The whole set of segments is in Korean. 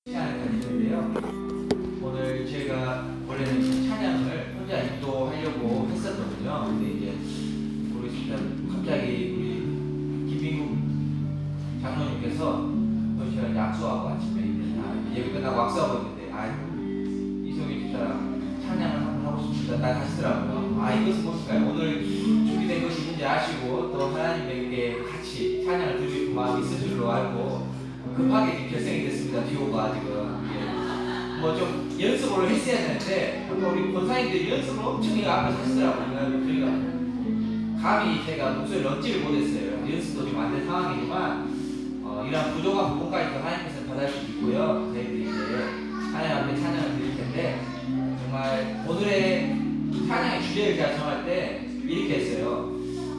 시간을 가질 텐데요. 오늘 제가 원래는 찬양을 혼자 인도하려고 했었거든요. 근데 이제 모르겠습니다. 갑자기 우리 김민국 장로님께서 제가 약속하고 아침에 예배 끝나고 악수하고 있는데 이성희 집사람 찬양을 한번 하고 싶습니다. 딱 하시더라고요. 이것은 뭘까요? 오늘 준비된 것이 있는지 아시고 또 하나님에게 같이 찬양을 드리고 싶은 마음이 있을 줄로 알고 급하게 결정이 됐습니다. 듀오가 지금 뭐 좀 연습을 했어야 되는데 우리 권사님들이 연습을 엄청 앞에서 하시더라고요. 그러니까 감히 제가 목소리를 얻지를 못했어요. 연습도 좀 안 된 상황이지만 이런 부족한 부분까지도 하나님께서 받을 수 있고요. 저희들이 이제 하나님 앞에 찬양을 드릴 텐데 정말 오늘의 찬양의 주제를 제가 정할 때 이렇게 했어요.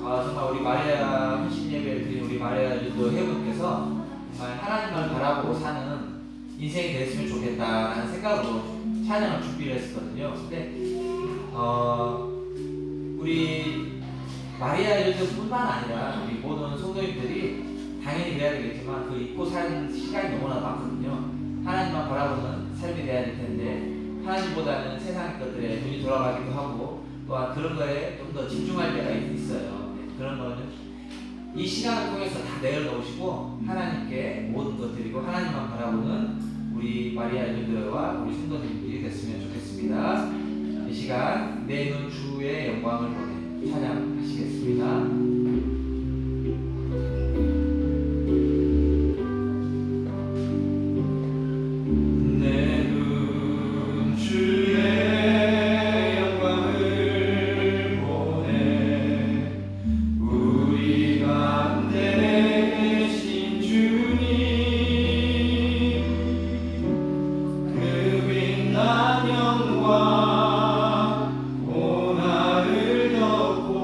정말 우리 마리아 헌신 예배를 드린 우리 마리아 유도 회원께서 정말 하나님을 바라보고 사는 인생이 됐으면 좋겠다라는 생각으로 찬양을 준비를 했었거든요. 근데 우리 마리아 유도뿐만 아니라 우리 모든 성도님들이 당연히 그래야 되겠지만 그 잊고 사는 시간이 너무나 많거든요. 하나님만 바라보는 삶이 돼야 될 텐데 하나님보다는 세상 것들에 눈이 돌아가기도 하고 또한 그런 거에 좀 더 집중할 때가 있어요. 그런 거는 이 시간을 통해서 다 내려놓으시고 하나님께 모든 것 드리고 하나님만 바라보는 우리 마리아 유드와 우리 성도님들이 됐으면 좋겠습니다. 이 시간 내 눈 주의 영광을 보내 찬양하시겠습니다. 영광 고난을 덮고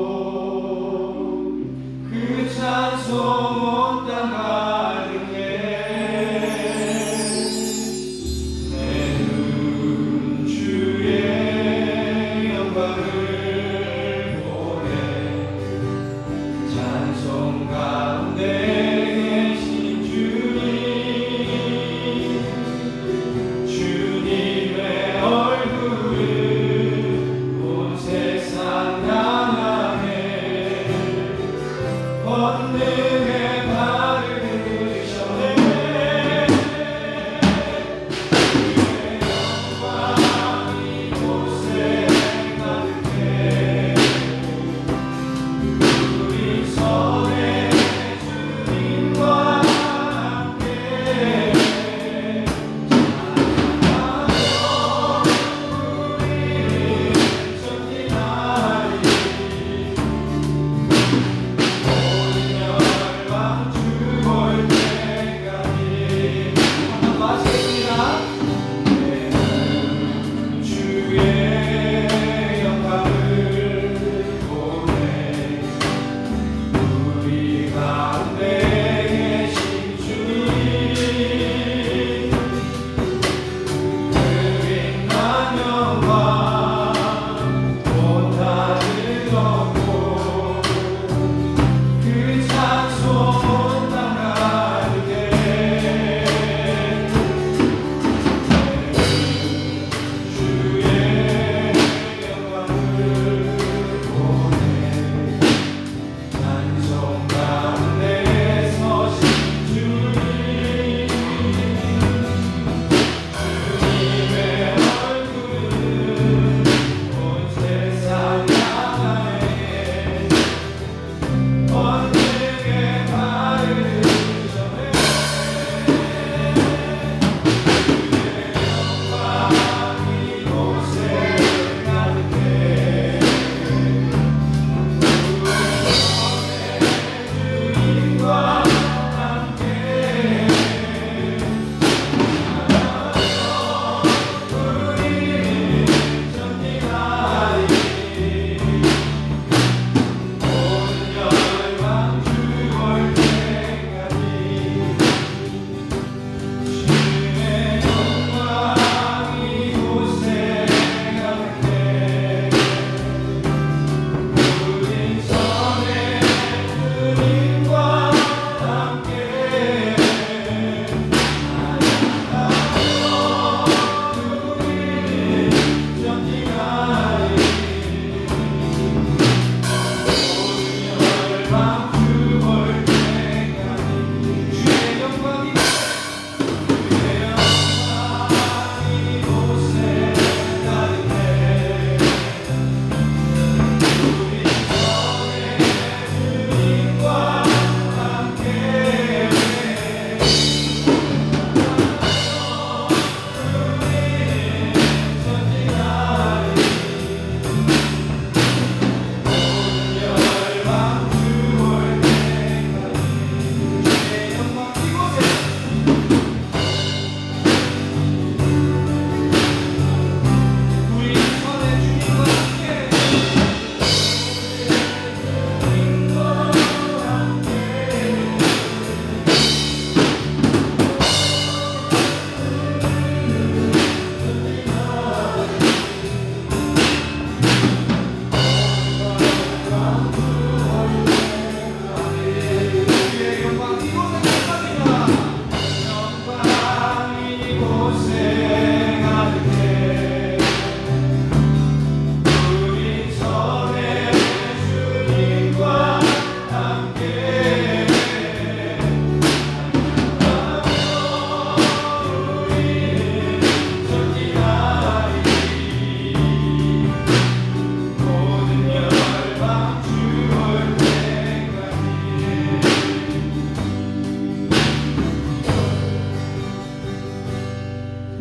이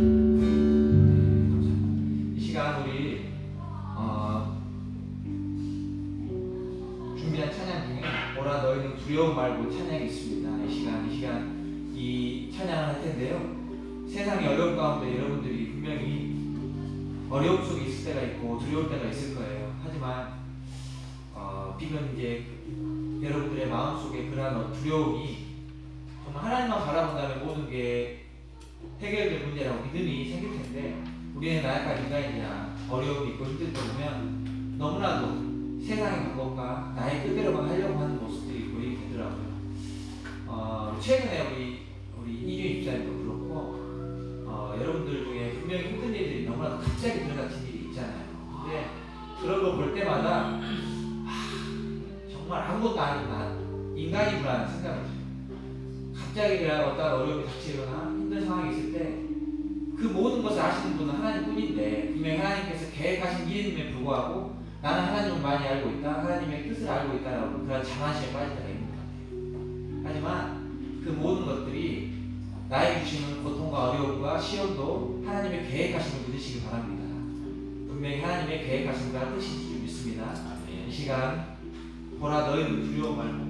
시간 우리 준비한 찬양 중에 오라 너희는 두려움 말고 찬양이 있습니다. 이 시간 이 찬양을 할 텐데요. 세상의 어려움 가운데 여러분들이 분명히 어려움 속에 있을 때가 있고 두려울 때가 있을 거예요. 하지만 비건 이제 여러분들의 마음속에 그러한 두려움이 정말 하나님만 바라본다면 모든 게 해결될 문제라고 믿음이 생길 텐데, 우리는 나약한 인간이냐 어려움이 있고 힘들 때 보면 너무나도 세상의 방법과 나의 뜻대로만 하려고 하는 모습들이 보이게 되더라고요. 최근에 우리 이규 집사님도 그렇고 여러분들 중에 분명히 힘든 일들이 너무나도 갑자기 들어닥친 일이 있잖아요. 근데 그런 거 볼 때마다 정말 아무것도 아닌 난 인간이구나 생각을 해요. 갑자기 어떤 어려움이 닥치거나 힘든 상황이 있을 때 그 모든 것을 아시는 분은 하나님뿐인데, 분명히 하나님께서 계획하신 일임에 불구하고 나는 하나님을 많이 알고 있다, 하나님의 뜻을 알고 있다라고 그런 자만심에 빠질 때가 있는 것 같아요. 하지만 그 모든 것들이 나에게 주시는 고통과 어려움과 시험도 하나님의 계획하심을 믿으시기 바랍니다. 분명히 하나님의 계획하심과 뜻인지 좀 믿습니다. 이 시간 보라 너희는 두려워 말고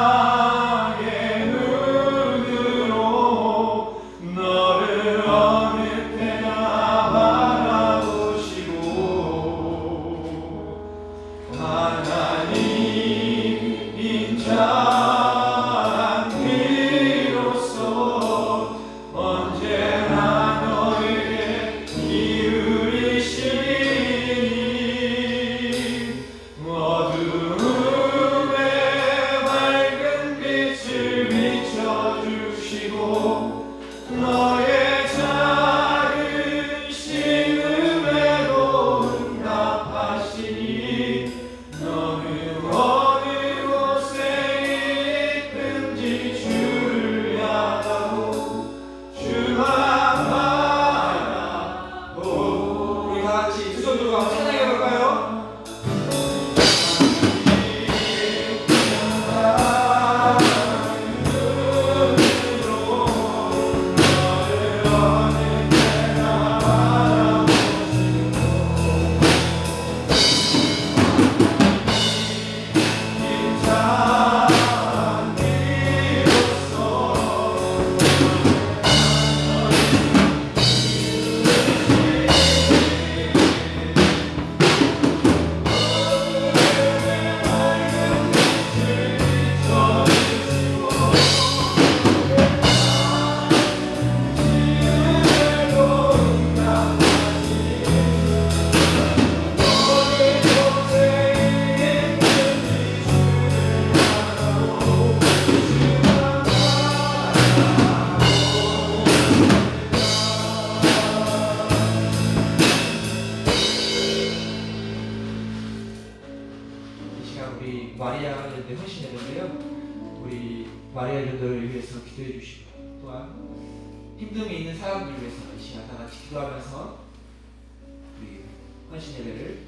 사랑의 눈으로 너를 어느 때나 바라보시고 하나님인 자랑 비로소 언제나 너에게 기울이시니 어두움에 밝은 빛을 비춰주시고 너의 작은 신음에도 응답하시니 너는 어느 곳에 있든지 주를 향하고 주만 바라보. 우리 다같이 두 손 들고 한번 찬양해 볼까요? 우리 마리아에게 헌신했는데요. 우리 마리아들을 위해서 기도해 주시고 또한 힘듦이 있는 사람들을 위해서 이 시간 다 같이 기도하면서 우리 헌신 예배를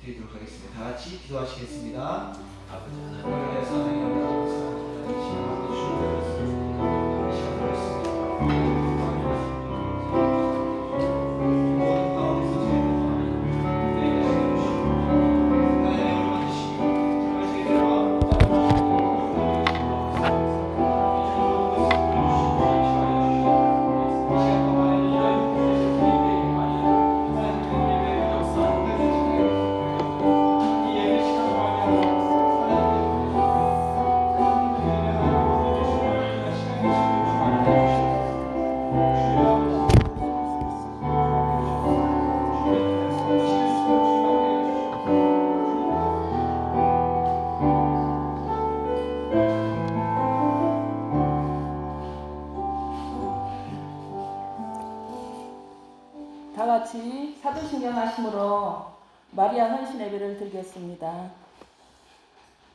드리도록 하겠습니다. 다 같이 기도하시겠습니다. 아버지 하나님의 사랑이 감사합니다. 이 시간 주시는 이 시간 보냈습니다. 다 같이 사도신경 하심으로 마리아 헌신 예배를 드리겠습니다.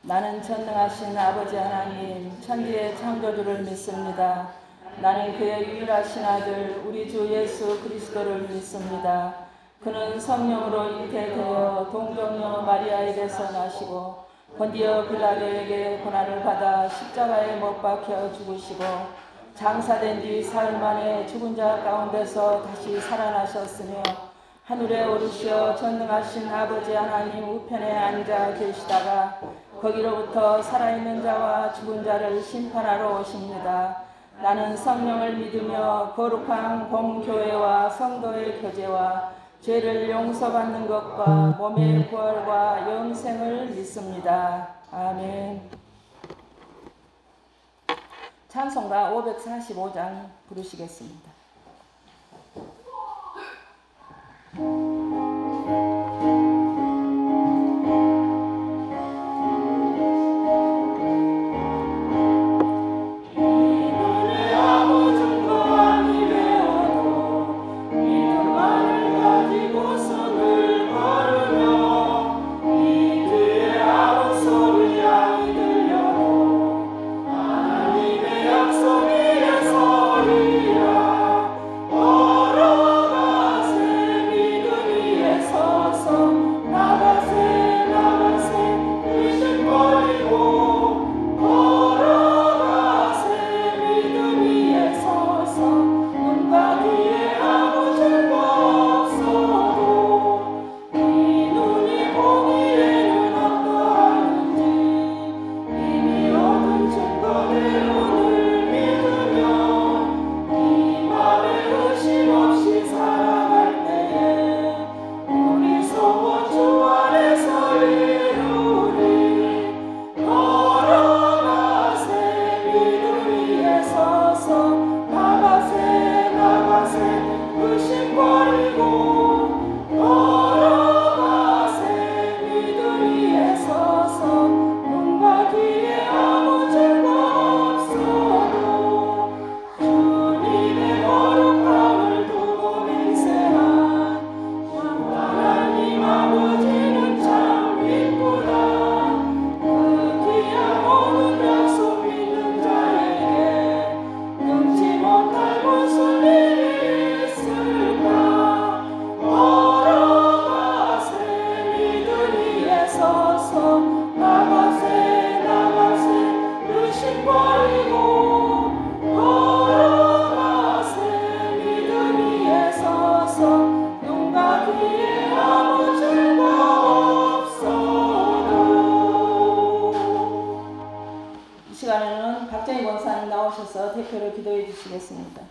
나는 전능하신 아버지 하나님 천지의 창조주를 믿습니다. 나는 그의 유일하신 아들 우리 주 예수 그리스도를 믿습니다. 그는 성령으로 잉태되어 동정녀 마리아에게서 나시고 본디오 빌라도에게 고난을 받아 십자가에 못 박혀 죽으시고 장사된 뒤 사흘 만에 죽은 자 가운데서 다시 살아나셨으며 하늘에 오르시어 전능하신 아버지 하나님 우편에 앉아 계시다가 거기로부터 살아있는 자와 죽은 자를 심판하러 오십니다. 나는 성령을 믿으며 거룩한 공교회와 성도의 교제와 죄를 용서받는 것과 몸의 부활과 영생을 믿습니다. 아멘. 찬송가 545장 부르시겠습니다. 걸어가세 믿음 시간에는 박정희 권사님 나오셔서 대표로 기도해 주시겠습니다.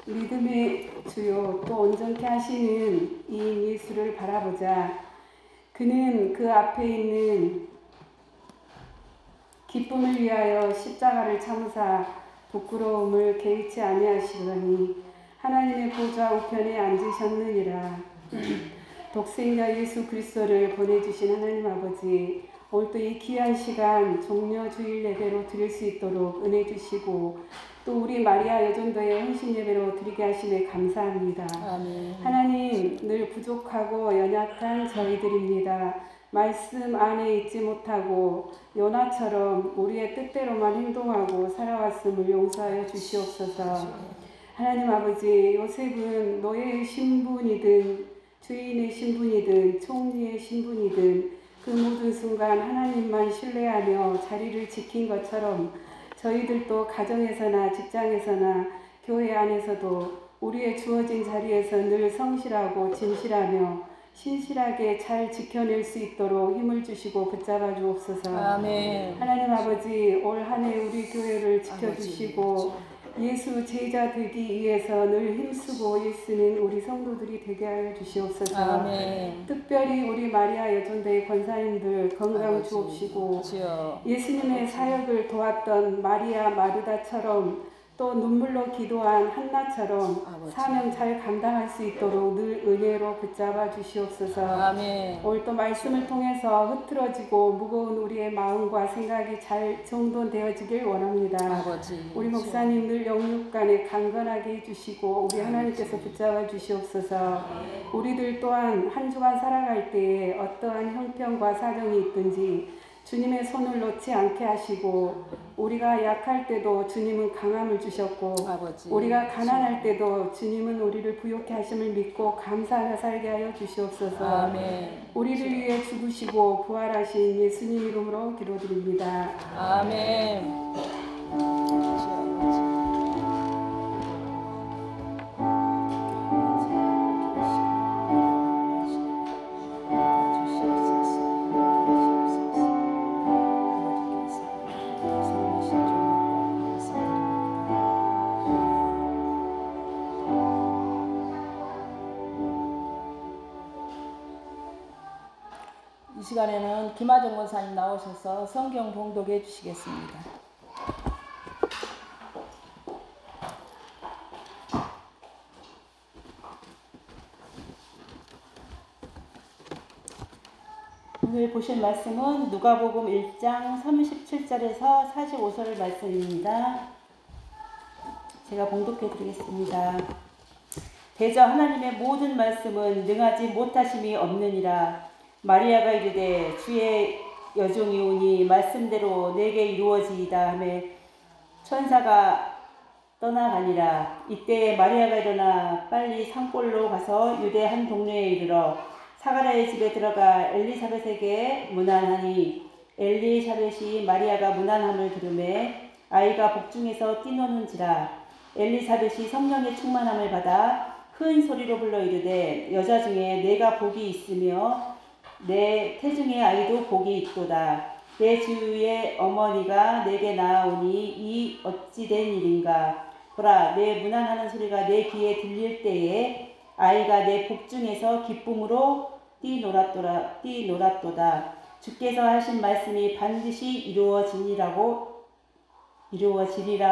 믿음의 주요 또 온전케 하시는 이 예수를 바라보자. 그는 그 앞에 있는 기쁨을 위하여 십자가를 참으사 부끄러움을 개의치 아니하시더니 하나님의 보좌 우편에 앉으셨느니라. 독생자 예수 그리스도를 보내주신 하나님 아버지, 오늘도 이 귀한 시간 종려 주일 예배로 드릴 수 있도록 은혜 주시고 또 우리 마리아 여전도의 헌신 예배로 드리게 하심에 감사합니다. 아멘. 하나님, 늘 부족하고 연약한 저희들입니다. 말씀 안에 있지 못하고 요나처럼 우리의 뜻대로만 행동하고 살아왔음을 용서하여 주시옵소서. 하나님 아버지, 요셉은 노예의 신분이든 주인의 신분이든 총리의 신분이든 그 모든 순간 하나님만 신뢰하며 자리를 지킨 것처럼 저희들도 가정에서나 직장에서나 교회 안에서도 우리의 주어진 자리에서 늘 성실하고 진실하며 신실하게 잘 지켜낼 수 있도록 힘을 주시고 붙잡아 주옵소서. 아멘. 하나님 아버지, 올 한 해 우리 교회를 지켜주시고 예수 제자 되기 위해서 늘 힘쓰고 애쓰는 우리 성도들이 되게 하여 주시옵소서. 아멘. 특별히 우리 마리아 여전도의 권사님들 건강 아버지, 주옵시고 주여. 예수님의 사역을 도왔던 마리아 마르다처럼 또 눈물로 기도한 한나처럼 아버지. 사명 잘 감당할 수 있도록 늘 은혜로 붙잡아 주시옵소서. 아멘. 오늘 또 말씀을 통해서 흐트러지고 무거운 우리의 마음과 생각이 잘 정돈되어지길 원합니다. 아버지. 우리 목사님 늘 영육간에 강건하게 해주시고 우리 하나님께서 붙잡아 주시옵소서. 우리들 또한 한 주간 살아갈 때에 어떠한 형편과 사정이 있든지 주님의 손을 놓지 않게 하시고 우리가 약할 때도 주님은 강함을 주셨고 아버지. 우리가 가난할 때도 주님은 우리를 부욕케 하심을 믿고 감사하며 살게 하여 주시옵소서. 아멘. 우리를 위해 죽으시고 부활하신 예수님 이름으로 기도드립니다. 아멘. 주여 아버지. 이 시간에는 김하정 권사님 나오셔서 성경 봉독해 주시겠습니다. 오늘 보실 말씀은 누가복음 1장 37절에서 45절 말씀입니다. 제가 봉독해 드리겠습니다. 대저 하나님의 모든 말씀은 능하지 못하심이 없느니라. 마리아가 이르되 주의 여종이 오니 말씀대로 내게 이루어지이다 하며 천사가 떠나가니라. 이때 마리아가 일어나 빨리 산골로 가서 유대 한 동네에 이르러 사가랴의 집에 들어가 엘리사벳에게 문안하니 엘리사벳이 마리아가 문안함을 들으매 아이가 복중에서 뛰노는지라. 엘리사벳이 성령의 충만함을 받아 큰 소리로 불러 이르되 여자 중에 내가 복이 있으며 내 태중의 아이도 복이 있도다. 내 주의 어머니가 내게 나아오니 이 어찌된 일인가. 보라, 내 문안하는 소리가 내 귀에 들릴 때에 아이가 내 복중에서 기쁨으로 뛰놀았도다. 주께서 하신 말씀이 반드시 이루어지리라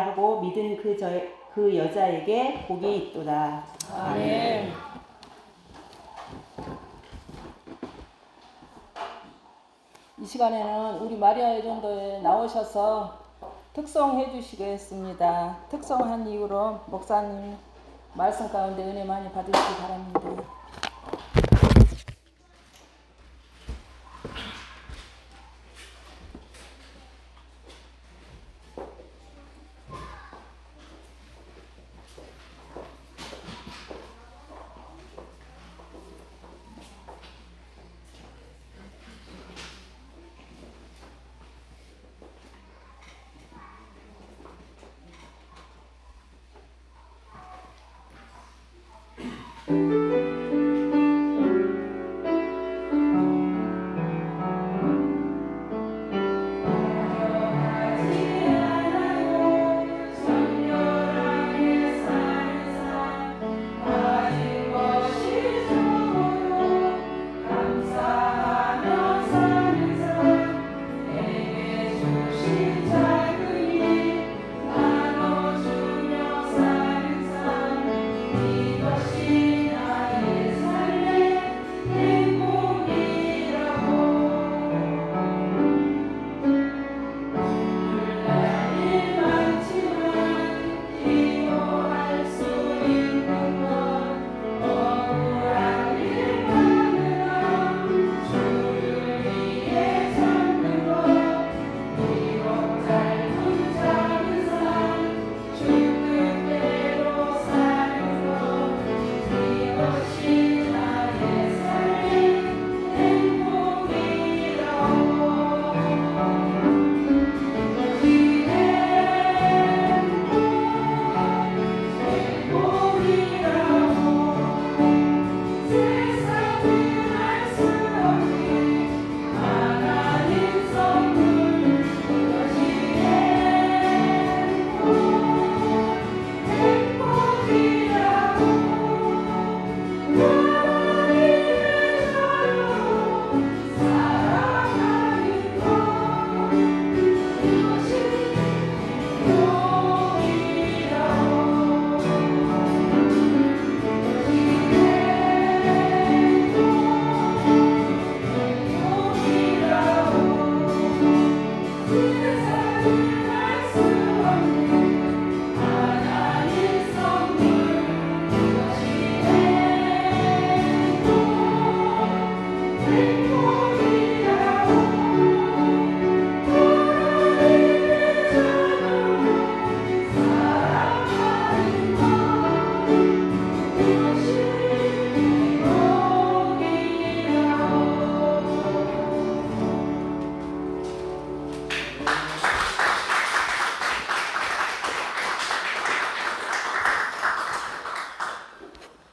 하고 믿은 그 여자에게 복이 있도다. 아멘. 이 시간에는 우리 마리아 여전도에 나오셔서 특송해 주시겠습니다. 특송한 이후로 목사님 말씀 가운데 은혜 많이 받으시기 바랍니다.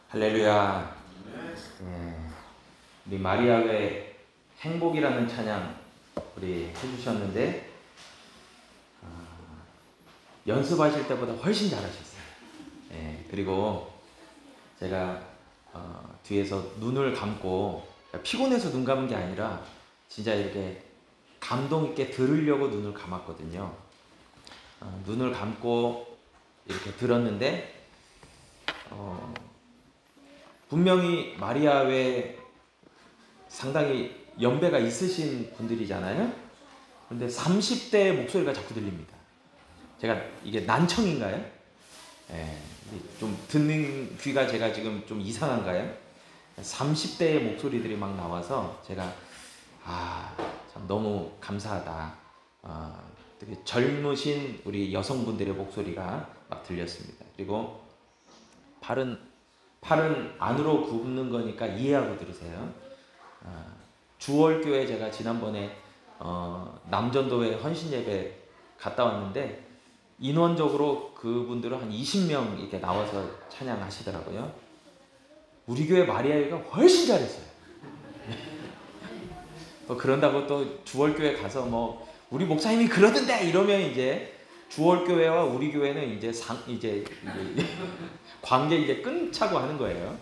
할렐루야. 우리 마리아의 행복이라는 찬양 우리 해주셨는데 연습하실 때보다 훨씬 잘하셨어요. 그리고 제가 뒤에서 눈을 감고 피곤해서 눈 감은 게 아니라 진짜 이렇게 감동 있게 들으려고 눈을 감았거든요. 눈을 감고 이렇게 들었는데 분명히 마리아 외에 상당히 연배가 있으신 분들이잖아요. 그런데 30대의 목소리가 자꾸 들립니다. 제가 이게 난청인가요? 좀 듣는 귀가 제가 지금 좀 이상한가요? 30대의 목소리들이 막 나와서 제가 참 너무 감사하다. 되게 젊으신 우리 여성분들의 목소리가 막 들렸습니다. 그리고 팔은 안으로 굽는 거니까 이해하고 들으세요. 주월교회 제가 지난번에 남전도회 헌신예배 갔다 왔는데 인원적으로 그분들은 한 20명 이렇게 나와서 찬양하시더라고요. 우리 교회 마리아회가 훨씬 잘했어요. 또 그런다고 또 주월교회 가서 뭐 우리 목사님이 그러던데 이러면 이제 주월교회와 우리 교회는 이제 관계 이제 끊자고 하는 거예요.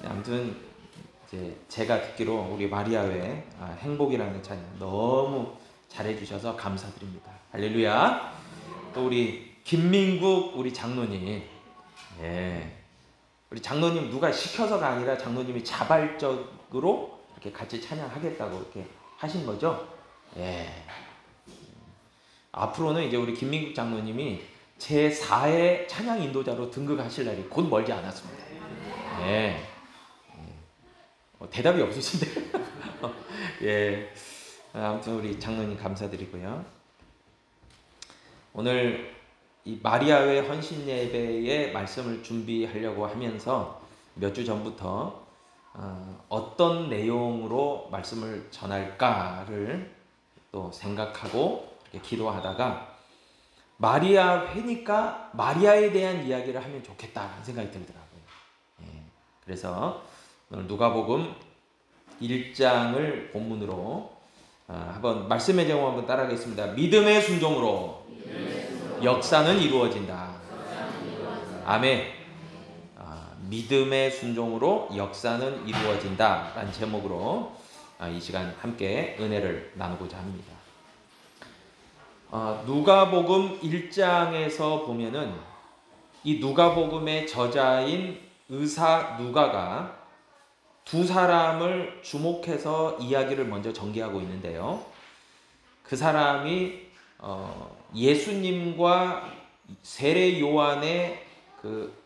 아무튼 이제 제가 듣기로 우리 마리아회 행복이라는 찬양 너무 잘해주셔서 감사드립니다. 할렐루야. 또 우리 김민국 우리 장로님, 우리 장로님 누가 시켜서가 아니라 장로님이 자발적으로 이렇게 같이 찬양하겠다고 이렇게 하신 거죠. 앞으로는 이제 우리 김민국 장로님이 제4회 찬양 인도자로 등극하실 날이 곧 멀지 않았습니다. 대답이 없으신데. 아무튼 우리 장로님 감사드리고요. 오늘 이 마리아회 헌신 예배의 말씀을 준비하려고 하면서 몇 주 전부터 어떤 내용으로 말씀을 전할까를 또 생각하고 이렇게 기도하다가 마리아 회니까 마리아에 대한 이야기를 하면 좋겠다는 생각이 들더라고요. 그래서 오늘 누가복음 1장을 본문으로 한번 말씀의 제목 한번 따라하겠습니다. 믿음의 순종으로 역사는 이루어진다. 아멘. 믿음의 순종으로 역사는 이루어진다 라는 제목으로 이 시간 함께 은혜를 나누고자 합니다. 누가복음 1장에서 보면은 이 누가복음의 저자인 의사 누가가 두 사람을 주목해서 이야기를 먼저 전개하고 있는데요. 그 사람이 예수님과 세례 요한의 그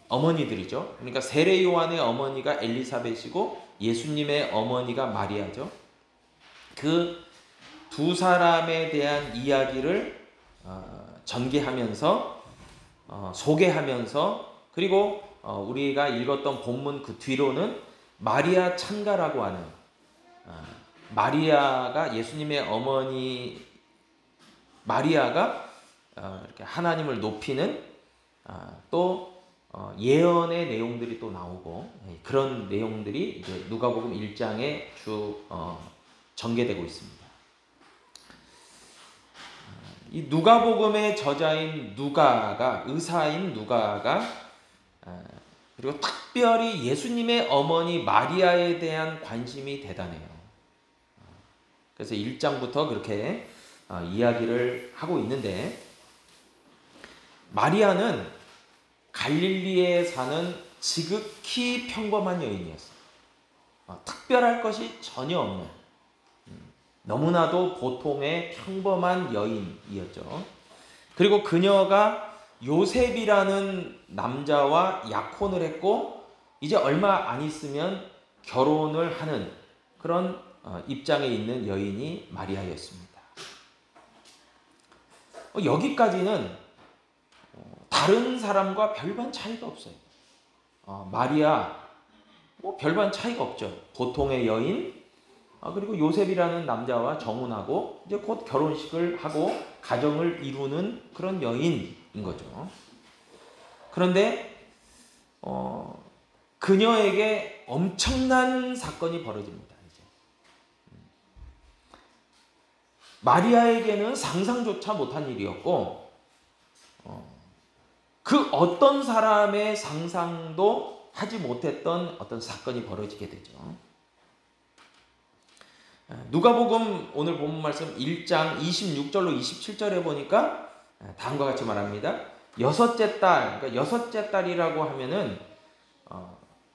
어머니들이죠. 그러니까 세례 요한의 어머니가 엘리사벳이고 예수님의 어머니가 마리아죠. 그 두 사람에 대한 이야기를 전개하면서 소개하면서 그리고 우리가 읽었던 본문 그 뒤로는 마리아 찬가라고 하는 마리아가 예수님의 어머니 마리아가 이렇게 하나님을 높이는 또 예언의 내용들이 또 나오고 그런 내용들이 이제 누가복음 1장에 전개되고 있습니다. 이 누가복음의 저자인 누가가 의사인 누가가 그리고 특별히 예수님의 어머니 마리아에 대한 관심이 대단해요. 그래서 1장부터 그렇게 이야기를 하고 있는데 마리아는 갈릴리에 사는 지극히 평범한 여인이었어요. 특별할 것이 전혀 없는 너무나도 보통의 평범한 여인이었죠. 그리고 그녀가 요셉이라는 남자와 약혼을 했고 이제 얼마 안 있으면 결혼을 하는 그런 입장에 있는 여인이 마리아였습니다. 여기까지는 다른 사람과 별반 차이가 없어요. 마리아 뭐 별반 차이가 없죠. 보통의 여인 그리고 요셉이라는 남자와 정혼하고 이제 곧 결혼식을 하고 가정을 이루는 그런 여인인 거죠. 그런데 그녀에게 엄청난 사건이 벌어집니다. 이제. 마리아에게는 상상조차 못한 일이었고 그 어떤 사람의 상상도 하지 못했던 어떤 사건이 벌어지게 되죠. 누가복음 오늘 본문 말씀 1장 26절로 27절에 보니까 다음과 같이 말합니다. 여섯째 딸, 그러니까 여섯째 딸이라고 하면은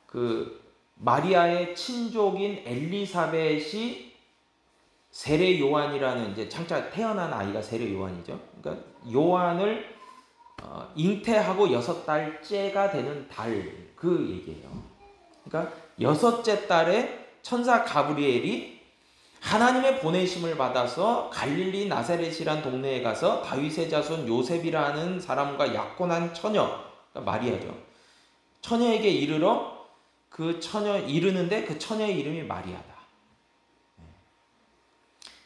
그 마리아의 친족인 엘리사벳이 세례 요한이라는 이제 창자 태어난 아이가 세례 요한이죠. 그러니까 요한을 잉태하고 6달째가 되는 달 그 얘기예요. 그러니까 여섯째 달에 천사 가브리엘이 하나님의 보내심을 받아서 갈릴리 나사렛이란 동네에 가서 다윗의 자손 요셉이라는 사람과 약혼한 처녀, 그러니까 마리아죠. 처녀에게 이르러 그 처녀 이르는데 그 처녀의 이름이 마리아다.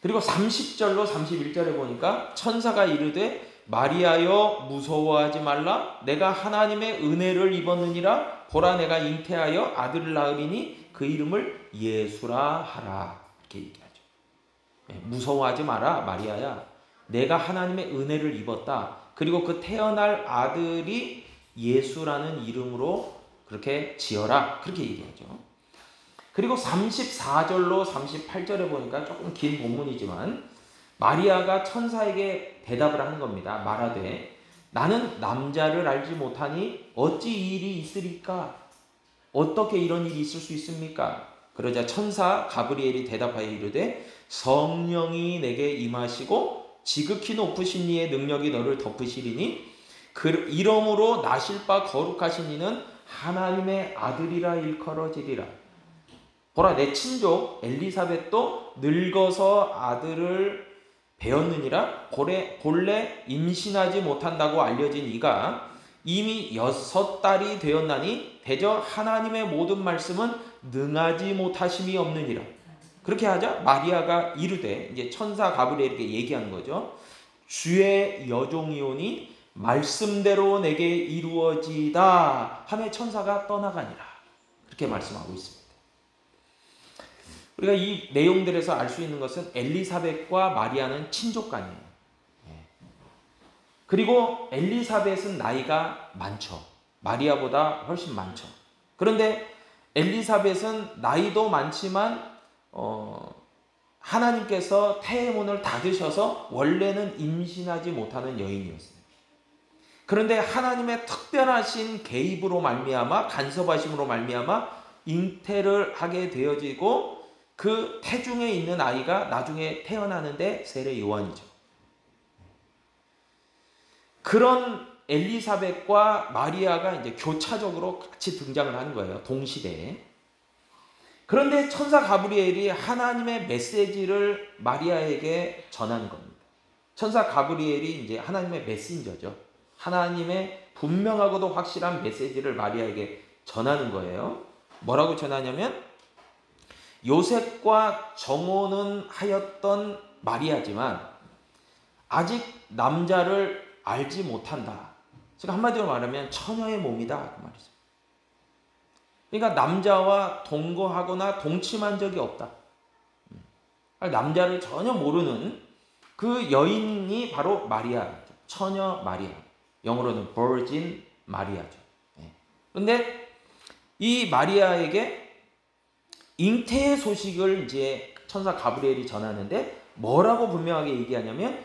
그리고 30절로 31절에 보니까 천사가 이르되 마리아여 무서워하지 말라. 내가 하나님의 은혜를 입었느니라. 보라 내가 잉태하여 아들을 낳으리니 그 이름을 예수라 하라. 이렇게 얘기하죠. 무서워하지 마라 마리아야. 내가 하나님의 은혜를 입었다. 그리고 그 태어날 아들이 예수라는 이름으로 그렇게 지어라. 그렇게 얘기하죠. 그리고 34절로 38절에 보니까 조금 긴 본문이지만 마리아가 천사에게 대답을 하는 겁니다. 말하되 나는 남자를 알지 못하니 어찌 이 일이 있으리까? 어떻게 이런 일이 있을 수 있습니까? 그러자 천사 가브리엘이 대답하여 이르되 성령이 내게 임하시고 지극히 높으신 이의 능력이 너를 덮으시리니 이러므로 나실 바 거룩하신 이는 하나님의 아들이라 일컬어지리라. 보라 내 친족 엘리사벳도 늙어서 아들을 배었느니라. 본래 임신하지 못한다고 알려진 이가 이미 6달이 되었나니 대저 하나님의 모든 말씀은 능하지 못하심이 없느니라. 그렇게 하자 마리아가 이르되 이제 천사 가브리엘에게 얘기하는 거죠. 주의 여종이오니 말씀대로 내게 이루어지다 하며 천사가 떠나가니라. 그렇게 말씀하고 있습니다. 우리가 이 내용들에서 알 수 있는 것은 엘리사벳과 마리아는 친족간이에요. 그리고 엘리사벳은 나이가 많죠. 마리아보다 훨씬 많죠. 그런데 엘리사벳은 나이도 많지만 하나님께서 태의 문을 닫으셔서 원래는 임신하지 못하는 여인이었어요. 그런데 하나님의 특별하신 개입으로 말미암아 간섭하심으로 말미암아 잉태를 하게 되어지고 그 태중에 있는 아이가 나중에 태어나는데 세례 요한이죠. 그런 엘리사벳과 마리아가 이제 교차적으로 같이 등장을 하는 거예요. 동시대에. 그런데 천사 가브리엘이 하나님의 메시지를 마리아에게 전하는 겁니다. 천사 가브리엘이 이제 하나님의 메신저죠. 하나님의 분명하고도 확실한 메시지를 마리아에게 전하는 거예요. 뭐라고 전하냐면 요셉과 정혼은 하였던 마리아지만 아직 남자를 알지 못한다. 즉 한마디로 말하면 처녀의 몸이다 그 말이죠. 그러니까 남자와 동거하거나 동침한 적이 없다. 남자를 전혀 모르는 그 여인이 바로 마리아, 처녀 마리아. 영어로는 virgin 마리아죠. 그런데 이 마리아에게 잉태의 소식을 이제 천사 가브리엘이 전하는데 뭐라고 분명하게 얘기하냐면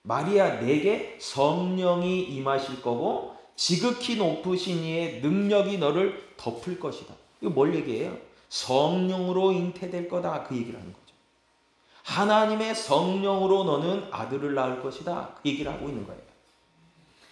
마리아 내게 성령이 임하실 거고 지극히 높으신 이의 능력이 너를 덮을 것이다. 이거 뭘 얘기해요? 성령으로 잉태될 거다 그 얘기를 하는 거죠. 하나님의 성령으로 너는 아들을 낳을 것이다 그 얘기를 하고 있는 거예요.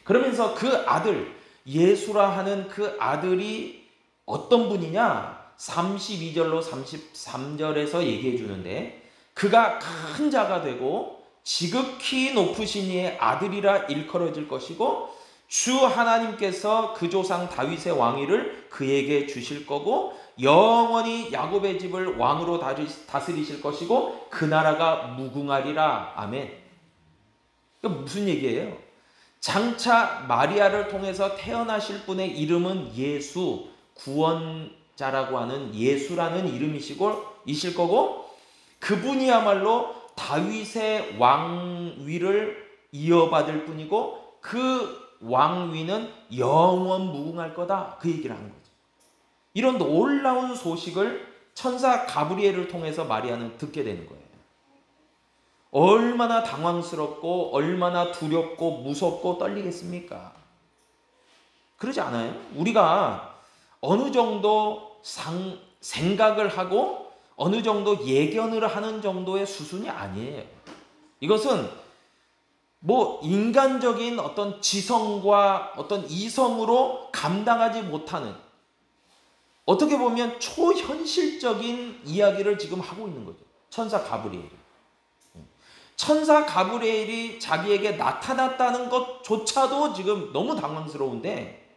그러면서 그 아들 예수라 하는 그 아들이 어떤 분이냐 32절로 33절에서 얘기해 주는데 그가 큰 자가 되고 지극히 높으신 이의 아들이라 일컬어질 것이고 주 하나님께서 그 조상 다윗의 왕위를 그에게 주실 거고 영원히 야곱의 집을 왕으로 다스리실 것이고 그 나라가 무궁하리라. 아멘. 이게 무슨 얘기예요? 장차 마리아를 통해서 태어나실 분의 이름은 예수, 구원자라고 하는 예수라는 이름이실 거고, 그분이야말로 다윗의 왕위를 이어받을 뿐이고 그 왕위는 영원 무궁할 거다, 그 얘기를 하는 거죠. 이런 놀라운 소식을 천사 가브리엘을 통해서 마리아는 듣게 되는 거예요. 얼마나 당황스럽고 얼마나 두렵고 무섭고 떨리겠습니까? 그러지 않아요? 우리가 어느 정도 생각을 하고 어느 정도 예견을 하는 정도의 수준이 아니에요. 이것은 뭐 인간적인 어떤 지성과 어떤 이성으로 감당하지 못하는, 어떻게 보면 초현실적인 이야기를 지금 하고 있는 거죠. 천사 가브리엘이. 천사 가브리엘이 자기에게 나타났다는 것조차도 지금 너무 당황스러운데,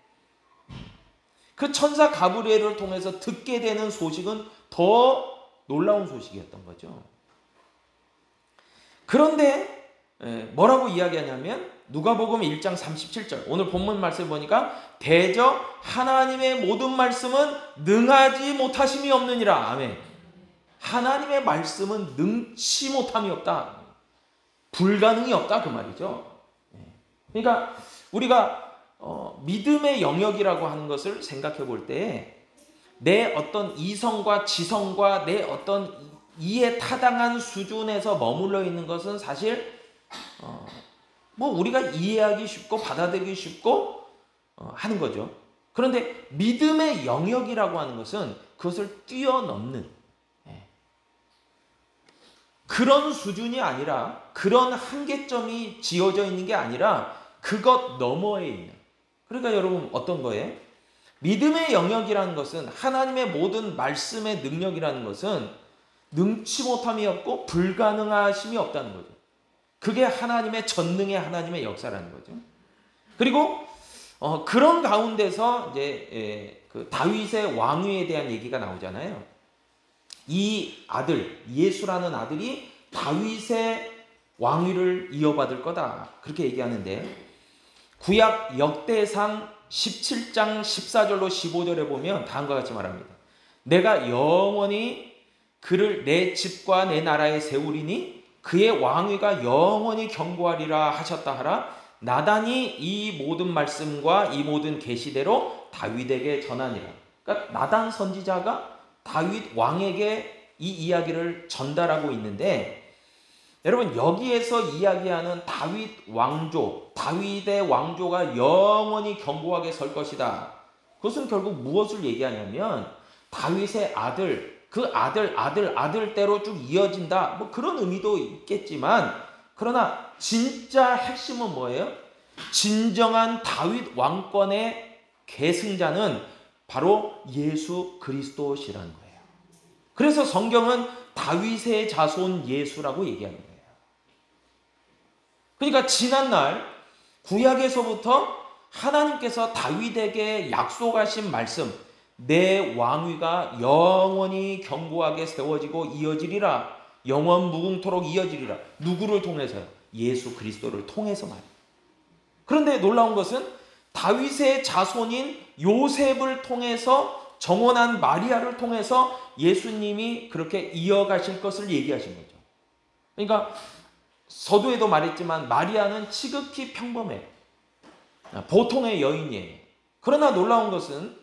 그 천사 가브리엘을 통해서 듣게 되는 소식은 더 놀라운 소식이었던 거죠. 그런데 뭐라고 이야기하냐면 누가복음 1장 37절, 오늘 본문 말씀 보니까 대저 하나님의 모든 말씀은 능하지 못하심이 없느니라. 아멘. 하나님의 말씀은 능치 못함이 없다, 불가능이 없다, 그 말이죠. 그러니까 우리가 믿음의 영역이라고 하는 것을 생각해 볼 때 내 어떤 이성과 지성과 내 어떤 이에 타당한 수준에서 머물러 있는 것은 사실 뭐 우리가 이해하기 쉽고 받아들이기 쉽고 하는 거죠. 그런데 믿음의 영역이라고 하는 것은 그것을 뛰어넘는 그런 수준이 아니라, 그런 한계점이 지어져 있는 게 아니라 그것 너머에 있는, 그러니까 여러분 어떤 거예요? 믿음의 영역이라는 것은, 하나님의 모든 말씀의 능력이라는 것은 능치 못함이 없고 불가능하심이 없다는 거죠. 그게 하나님의 전능의 하나님의 역사라는 거죠. 그리고 그런 가운데서 이제 그 다윗의 왕위에 대한 얘기가 나오잖아요. 이 아들, 예수라는 아들이 다윗의 왕위를 이어받을 거다, 그렇게 얘기하는데, 구약 역대상 17장 14절로 15절에 보면 다음과 같이 말합니다. 내가 영원히 그를 내 집과 내 나라에 세우리니 그의 왕위가 영원히 경고하리라 하셨다 하라. 나단이 이 모든 말씀과 이 모든 계시대로 다윗에게 전하니라. 그러니까 나단 선지자가 다윗 왕에게 이 이야기를 전달하고 있는데, 여러분 여기에서 이야기하는 다윗 왕조, 다윗의 왕조가 영원히 견고하게 설 것이다, 그것은 결국 무엇을 얘기하냐면 다윗의 아들, 그 아들대로 쭉 이어진다, 뭐 그런 의미도 있겠지만, 그러나 진짜 핵심은 뭐예요? 진정한 다윗 왕권의 계승자는 바로 예수 그리스도시라는 거예요. 그래서 성경은 다윗의 자손 예수라고 얘기하는 거예요. 그러니까 지난날 구약에서부터 하나님께서 다윗에게 약속하신 말씀, 내 왕위가 영원히 견고하게 세워지고 이어지리라, 영원 무궁토록 이어지리라. 누구를 통해서요? 예수 그리스도를 통해서 말이에요. 그런데 놀라운 것은 다윗의 자손인 요셉을 통해서, 정원한 마리아를 통해서 예수님이 그렇게 이어가실 것을 얘기하신 거죠. 그러니까 서두에도 말했지만 마리아는 지극히 평범해, 보통의 여인이에요. 그러나 놀라운 것은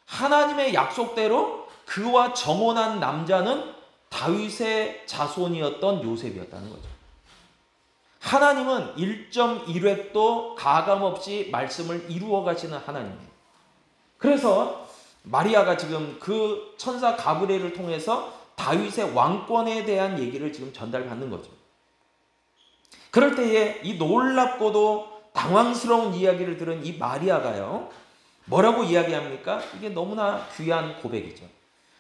하나님의 약속대로 그와 정혼한 남자는 다윗의 자손이었던 요셉이었다는 거죠. 하나님은 1.1획도 가감없이 말씀을 이루어 가시는 하나님이에요. 그래서 마리아가 지금 그 천사 가브리엘을 통해서 다윗의 왕권에 대한 얘기를 지금 전달받는 거죠. 그럴 때에 이 놀랍고도 당황스러운 이야기를 들은 이 마리아가요, 뭐라고 이야기합니까? 이게 너무나 귀한 고백이죠.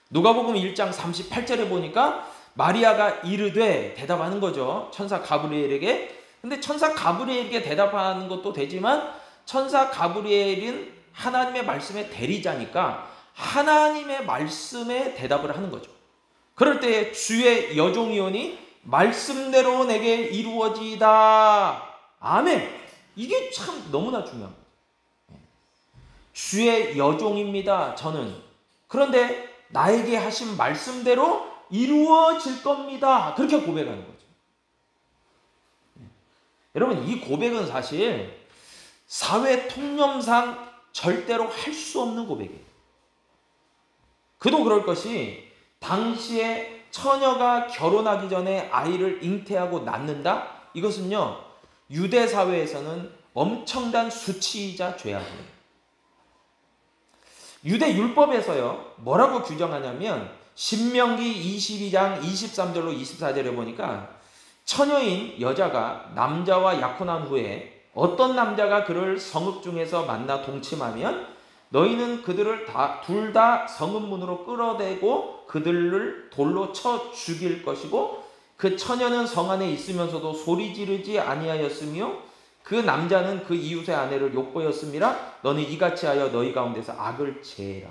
누가복음 1장 38절에 보니까 마리아가 이르되, 대답하는 거죠, 천사 가브리엘에게. 근데 천사 가브리엘에게 대답하는 것도 되지만 천사 가브리엘은 하나님의 말씀의 대리자니까 하나님의 말씀에 대답을 하는 거죠. 그럴 때 주의 여종이오니 말씀대로 내게 이루어지이다. 아멘. 이게 참 너무나 중요한 거예요. 주의 여종입니다. 저는. 그런데 나에게 하신 말씀대로 이루어질 겁니다. 그렇게 고백하는 거죠. 여러분, 이 고백은 사실 사회 통념상 절대로 할 수 없는 고백이에요. 그도 그럴 것이 당시에 처녀가 결혼하기 전에 아이를 잉태하고 낳는다? 이것은요, 유대 사회에서는 엄청난 수치이자 죄악이에요. 유대 율법에서요, 뭐라고 규정하냐면 신명기 22장 23절로 24절에 보니까 처녀인 여자가 남자와 약혼한 후에 어떤 남자가 그를 성읍 중에서 만나 동침하면 너희는 그들을 둘 다 성읍문으로 끌어대고 그들을 돌로 쳐 죽일 것이고 그 처녀는 성 안에 있으면서도 소리 지르지 아니하였으며 그 남자는 그 이웃의 아내를 욕보였음이라 너는 이같이 하여 너희 가운데서 악을 제해라.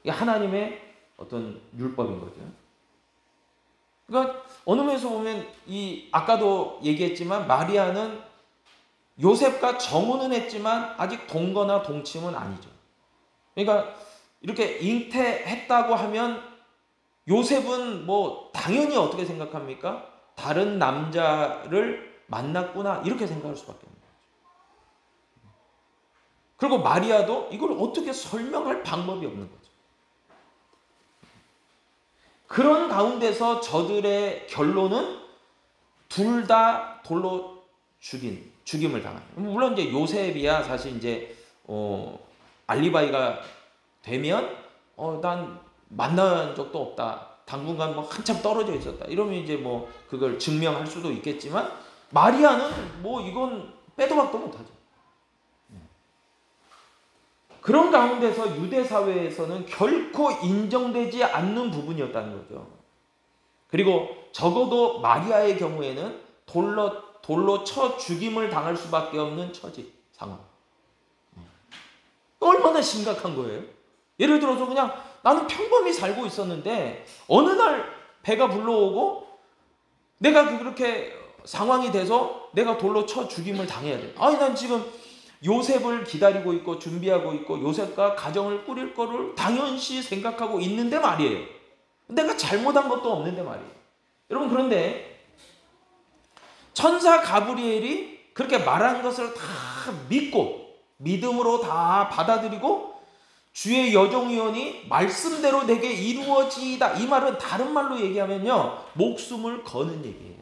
이게 하나님의 어떤 율법인 거죠. 그러니까 어느 면에서 보면 이 아까도 얘기했지만 마리아는 요셉과 정혼은 했지만 아직 동거나 동침은 아니죠. 그러니까 이렇게 잉태했다고 하면 요셉은 뭐 당연히 어떻게 생각합니까? 다른 남자를 만났구나 이렇게 생각할 수밖에 없는 거죠. 그리고 마리아도 이걸 어떻게 설명할 방법이 없는 거죠. 그런 가운데서 저들의 결론은 둘 다 돌로 죽임을 당하는. 물론 이제 요셉이야 사실 이제 알리바이가 되면 난 만난 적도 없다. 당분간 뭐 한참 떨어져 있었다. 이러면 이제 뭐 그걸 증명할 수도 있겠지만 마리아는 뭐 이건 빼도 박도 못하죠. 그런 가운데서 유대 사회에서는 결코 인정되지 않는 부분이었다는 거죠. 그리고 적어도 마리아의 경우에는 돌로 쳐 죽임을 당할 수밖에 없는 처지 상황. 얼마나 심각한 거예요? 예를 들어서 그냥 나는 평범히 살고 있었는데 어느 날 배가 불러오고 내가 그렇게 상황이 돼서 내가 돌로 쳐 죽임을 당해야 돼. 아니 난 지금 요셉을 기다리고 있고 준비하고 있고 요셉과 가정을 꾸릴 거를 당연시 생각하고 있는데 말이에요. 내가 잘못한 것도 없는데 말이에요. 여러분 그런데 천사 가브리엘이 그렇게 말한 것을 다 믿고 믿음으로 다 받아들이고 주의 여종이오니 말씀대로 내게 이루어지이다. 이 말은 다른 말로 얘기하면요 목숨을 거는 얘기예요.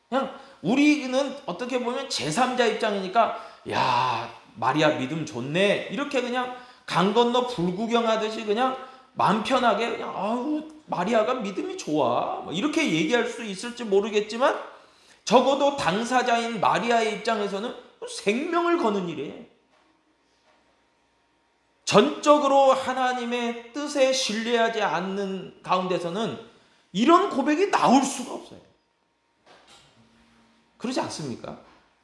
그냥 우리는 어떻게 보면 제3자 입장이니까 야 마리아 믿음 좋네 이렇게 그냥 강 건너 불구경하듯이 그냥 마음 편하게 그냥 아우 마리아가 믿음이 좋아 이렇게 얘기할 수 있을지 모르겠지만 적어도 당사자인 마리아의 입장에서는 생명을 거는 일이에요. 전적으로 하나님의 뜻에 신뢰하지 않는 가운데서는 이런 고백이 나올 수가 없어요. 그러지 않습니까?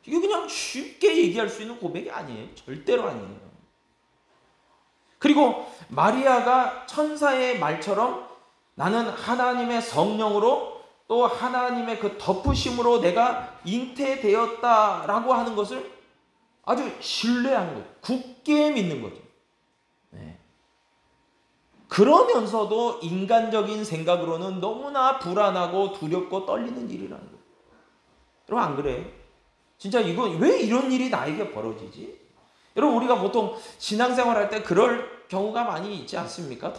이게 그냥 쉽게 얘기할 수 있는 고백이 아니에요. 절대로 아니에요. 그리고 마리아가 천사의 말처럼 나는 하나님의 성령으로 또 하나님의 그 덮으심으로 내가 잉태되었다라고 하는 것을 아주 신뢰하는 거죠. 굳게 믿는 거죠. 네. 그러면서도 인간적인 생각으로는 너무나 불안하고 두렵고 떨리는 일이라는 거예요. 여러분 안 그래요? 진짜 이건 왜 이런 일이 나에게 벌어지지? 여러분 우리가 보통 신앙생활 할 때 그럴 경우가 많이 있지 않습니까?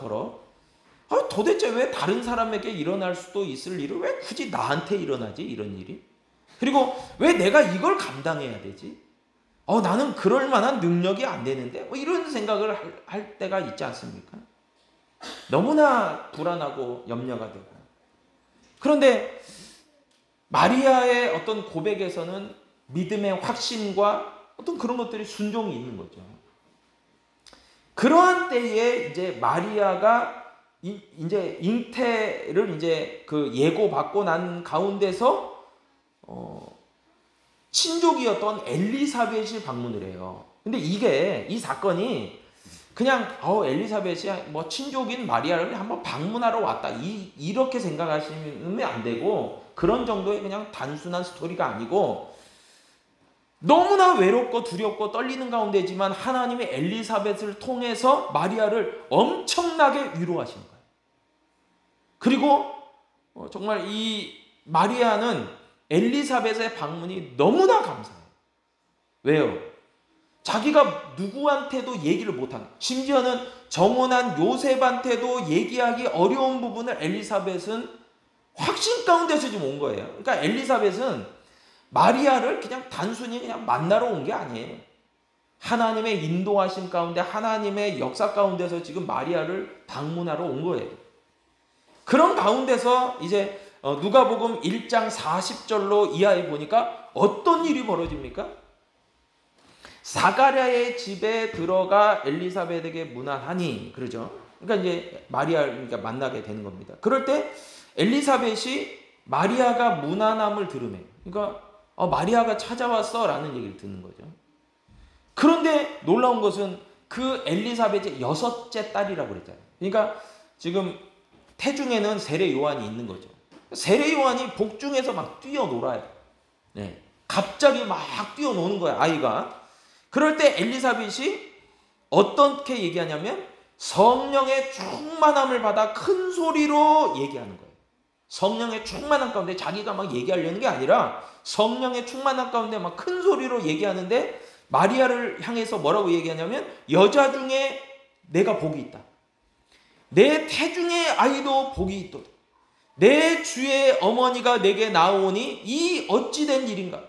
도대체 왜 다른 사람에게 일어날 수도 있을 일을 왜 굳이 나한테 일어나지? 이런 일이. 그리고 왜 내가 이걸 감당해야 되지? 나는 그럴 만한 능력이 안 되는데 뭐 이런 생각을 할 때가 있지 않습니까? 너무나 불안하고 염려가 되고. 그런데 마리아의 어떤 고백에서는 믿음의 확신과 어떤 그런 것들이 순종이 있는 거죠. 그러한 때에 이제 마리아가 이제 잉태를 이제 그 예고받고 난 가운데서 친족이었던 엘리사벳이 방문을 해요. 근데 이 사건이 그냥 엘리사벳이 뭐 친족인 마리아를 한번 방문하러 왔다 이렇게 생각하시면 안 되고 그런 정도의 그냥 단순한 스토리가 아니고 너무나 외롭고 두렵고 떨리는 가운데지만 하나님이 엘리사벳을 통해서 마리아를 엄청나게 위로하시는 거예요. 그리고 정말 이 마리아는 엘리사벳의 방문이 너무나 감사해요. 왜요? 자기가 누구한테도 얘기를 못하는, 심지어는 정혼한 요셉한테도 얘기하기 어려운 부분을 엘리사벳은 확신 가운데서 지금 온 거예요. 그러니까 엘리사벳은 마리아를 그냥 단순히 그냥 만나러 온 게 아니에요. 하나님의 인도하심 가운데, 하나님의 역사 가운데서 지금 마리아를 방문하러 온 거예요. 그런 가운데서 이제 누가복음 1장 40절로 이하에 보니까 어떤 일이 벌어집니까? 사가랴의 집에 들어가 엘리사벳에게 문안하니, 그러죠. 그러니까 이제 마리아를 만나게 되는 겁니다. 그럴 때 엘리사벳이 마리아가 문안함을 들으면, 그러니까 마리아가 찾아왔어 라는 얘기를 듣는 거죠. 그런데 놀라운 것은 그 엘리사벳의 6째 딸이라고 그랬잖아요. 그러니까 지금 태중에는 세례 요한이 있는 거죠. 세례 요한이 복중에서 막 뛰어놀아요. 네. 갑자기 막 뛰어노는 거야, 아이가. 그럴 때 엘리사벳이 어떻게 얘기하냐면 성령의 충만함을 받아 큰 소리로 얘기하는 거예요. 성령의 충만함 가운데 자기가 막 얘기하려는 게 아니라 성령의 충만함 가운데 막 큰 소리로 얘기하는데, 마리아를 향해서 뭐라고 얘기하냐면 여자 중에 내가 복이 있다. 내 태중의 아이도 복이 있도다. 내 주의 어머니가 내게 나오니 이 어찌된 일인가.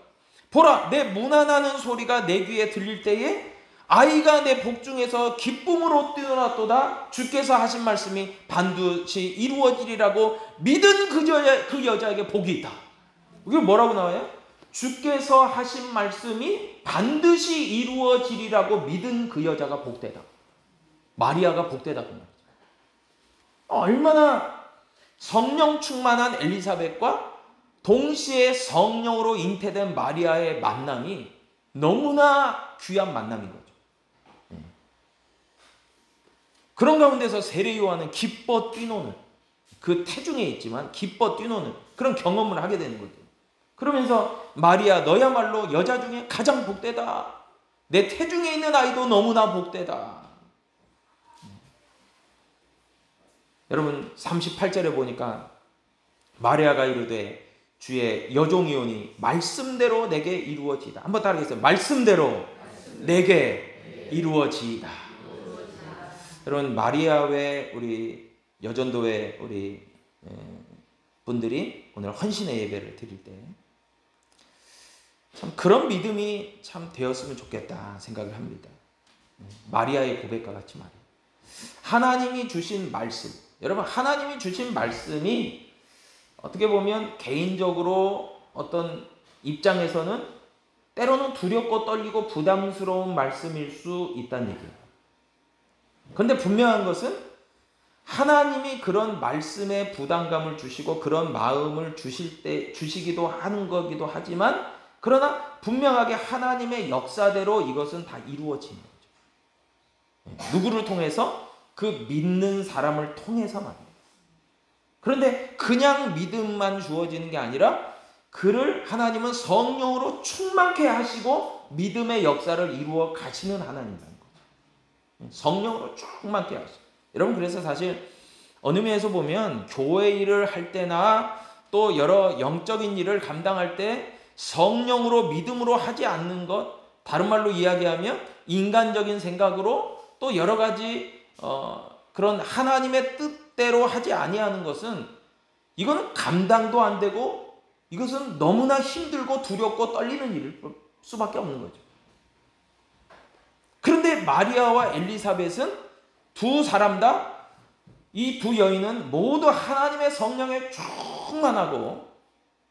보라, 내 문안하는 소리가 내 귀에 들릴 때에 아이가 내 복중에서 기쁨으로 뛰어났도다. 주께서 하신 말씀이 반드시 이루어지리라고 믿은 그 여자에게 복이 있다. 이게 뭐라고 나와요? 주께서 하신 말씀이 반드시 이루어지리라고 믿은 그 여자가 복되다. 마리아가 복되다. 얼마나 성령 충만한 엘리사벳과 동시에 성령으로 잉태된 마리아의 만남이 너무나 귀한 만남인 거죠. 그런 가운데서 세례 요한은 기뻐 뛰노는, 그 태중에 있지만 기뻐 뛰노는 그런 경험을 하게 되는 거죠. 그러면서 마리아, 너야말로 여자 중에 가장 복되다. 내 태중에 있는 아이도 너무나 복되다. 여러분 38절에 보니까 마리아가 이르되 주의 여종이오니 말씀대로 내게 이루어지이다. 한번 따라하겠습니다. 말씀대로 내게 이루어지이다. 여러분 마리아 외 우리 여전도회 우리 분들이 오늘 헌신의 예배를 드릴 때 참 그런 믿음이 참 되었으면 좋겠다 생각을 합니다. 마리아의 고백과 같이 말이에요. 하나님이 주신 말씀, 여러분 하나님이 주신 말씀이 어떻게 보면 개인적으로 어떤 입장에서는 때로는 두렵고 떨리고 부담스러운 말씀일 수 있다는 얘기예요. 그런데 분명한 것은 하나님이 그런 말씀에 부담감을 주시고 그런 마음을 주시기도 하는 거기도 하지만, 그러나 분명하게 하나님의 역사대로 이것은 다 이루어지는 거죠. 누구를 통해서? 그 믿는 사람을 통해서 말입니다. 그런데 그냥 믿음만 주어지는 게 아니라 그를 하나님은 성령으로 충만케 하시고 믿음의 역사를 이루어 가시는 하나님이라는 거죠. 성령으로 충만케 하시고. 여러분 그래서 사실 어느 면에서 보면 교회 일을 할 때나 또 여러 영적인 일을 감당할 때 성령으로 믿음으로 하지 않는 것, 다른 말로 이야기하면 인간적인 생각으로 또 여러 가지 그런 하나님의 뜻대로 하지 아니하는 것은 이거는 감당도 안 되고 이것은 너무나 힘들고 두렵고 떨리는 일일 수밖에 없는 거죠. 그런데 마리아와 엘리사벳은 두 사람 다, 이 두 여인은 모두 하나님의 성령에 충만하고,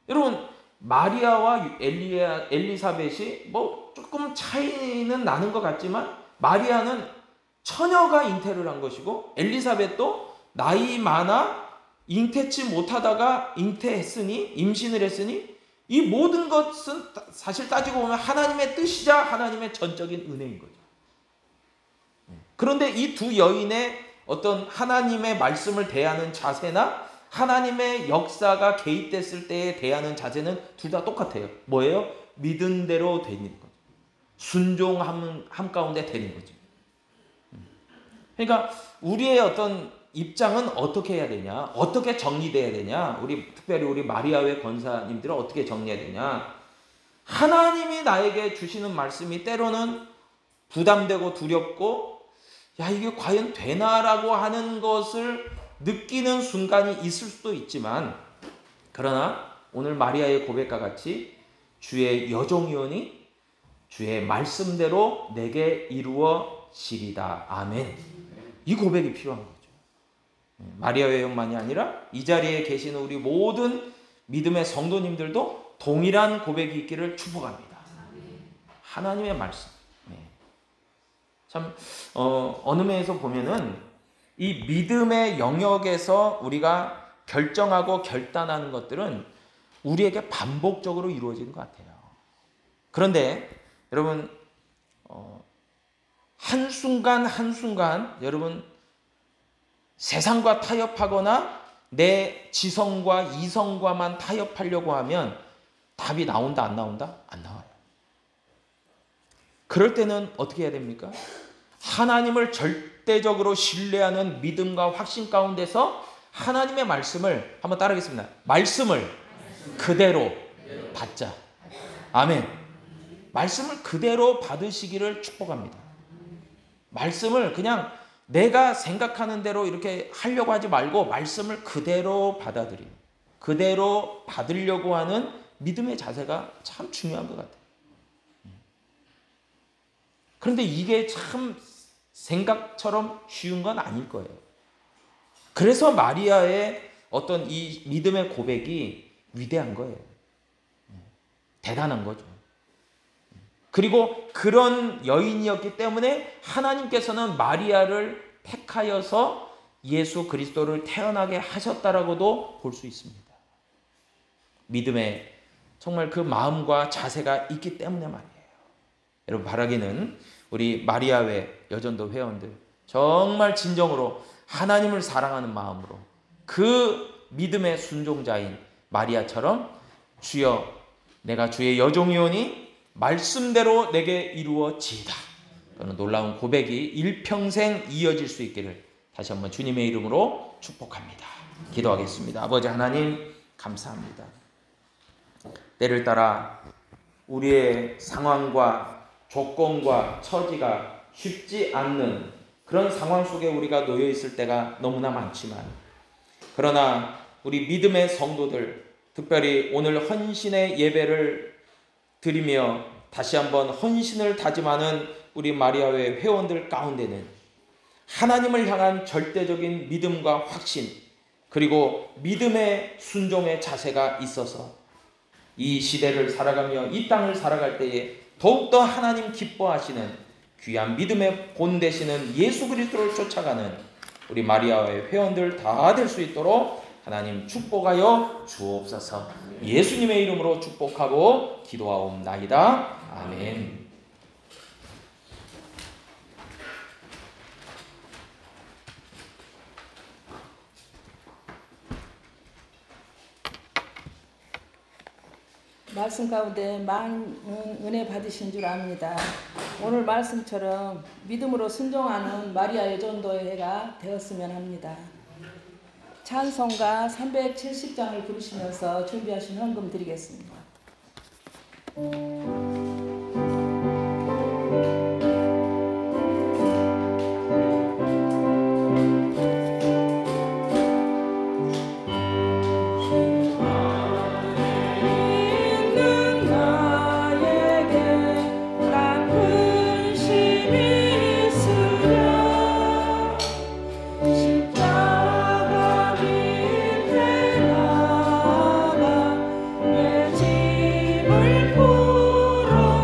여러분 마리아와 엘리사벳이 뭐 조금 차이는 나는 것 같지만 마리아는 처녀가 잉태를 한 것이고 엘리사벳도 나이 많아 잉태치 못하다가 잉태했으니, 임신을 했으니 이 모든 것은 사실 따지고 보면 하나님의 뜻이자 하나님의 전적인 은혜인 거죠. 그런데 이 두 여인의 어떤 하나님의 말씀을 대하는 자세나 하나님의 역사가 개입됐을 때에 대하는 자세는 둘 다 똑같아요. 뭐예요? 믿은 대로 되는 거죠. 순종함 가운데 되는 거죠. 그러니까 우리의 어떤 입장은 어떻게 해야 되냐, 어떻게 정리돼야 되냐, 특별히 우리 마리아회 권사님들은 어떻게 정리해야 되냐. 하나님이 나에게 주시는 말씀이 때로는 부담되고 두렵고, 야, 이게 과연 되나라고 하는 것을 느끼는 순간이 있을 수도 있지만, 그러나 오늘 마리아의 고백과 같이 주의 여종이오니 주의 말씀대로 내게 이루어지리다. 아멘. 이 고백이 필요한 거죠. 마리아의 영만이 아니라 이 자리에 계시는 우리 모든 믿음의 성도님들도 동일한 고백이 있기를 축복합니다. 하나님의 말씀. 참 어느 면에서 보면은 이 믿음의 영역에서 우리가 결정하고 결단하는 것들은 우리에게 반복적으로 이루어지는 것 같아요. 그런데 여러분, 한순간 한순간 여러분 세상과 타협하거나 내 지성과 이성과만 타협하려고 하면 답이 나온다 안 나온다? 안 나와요. 그럴 때는 어떻게 해야 됩니까? 하나님을 절대적으로 신뢰하는 믿음과 확신 가운데서 하나님의 말씀을 한번 따라하겠습니다. 말씀을 그대로 받자. 아멘. 말씀을 그대로 받으시기를 축복합니다. 말씀을 그냥 내가 생각하는 대로 이렇게 하려고 하지 말고 말씀을 그대로 받아들이는, 그대로 받으려고 하는 믿음의 자세가 참 중요한 것 같아요. 그런데 이게 참 생각처럼 쉬운 건 아닐 거예요. 그래서 마리아의 어떤 이 믿음의 고백이 위대한 거예요. 대단한 거죠. 그리고 그런 여인이었기 때문에 하나님께서는 마리아를 택하여서 예수 그리스도를 태어나게 하셨다라고도 볼 수 있습니다. 믿음의 정말 그 마음과 자세가 있기 때문에 말이에요. 여러분, 바라기는 우리 마리아회 여전도 회원들 정말 진정으로 하나님을 사랑하는 마음으로 그 믿음의 순종자인 마리아처럼 주여 내가 주의 여종이오니 말씀대로 내게 이루어지이다. 그런 놀라운 고백이 일평생 이어질 수 있기를 다시 한번 주님의 이름으로 축복합니다. 기도하겠습니다. 아버지 하나님 감사합니다. 때를 따라 우리의 상황과 조건과 처지가 쉽지 않는 그런 상황 속에 우리가 놓여 있을 때가 너무나 많지만, 그러나 우리 믿음의 성도들, 특별히 오늘 헌신의 예배를 드리며 다시 한번 헌신을 다짐하는 우리 마리아회 회원들 가운데는 하나님을 향한 절대적인 믿음과 확신, 그리고 믿음의 순종의 자세가 있어서 이 시대를 살아가며 이 땅을 살아갈 때에 더욱더 하나님 기뻐하시는 귀한 믿음의 본 되시는 예수 그리스도를 쫓아가는 우리 마리아의 회원들 다 될 수 있도록 하나님 축복하여 주옵소서. 예수님의 이름으로 축복하고 기도하옵나이다. 아멘. 말씀 가운데 많은 은혜 받으신 줄 압니다. 오늘 말씀처럼 믿음으로 순종하는 마리아 여전도의 해가 되었으면 합니다. 찬송가 370장을 부르시면서 준비하신 헌금 드리겠습니다. 물 부어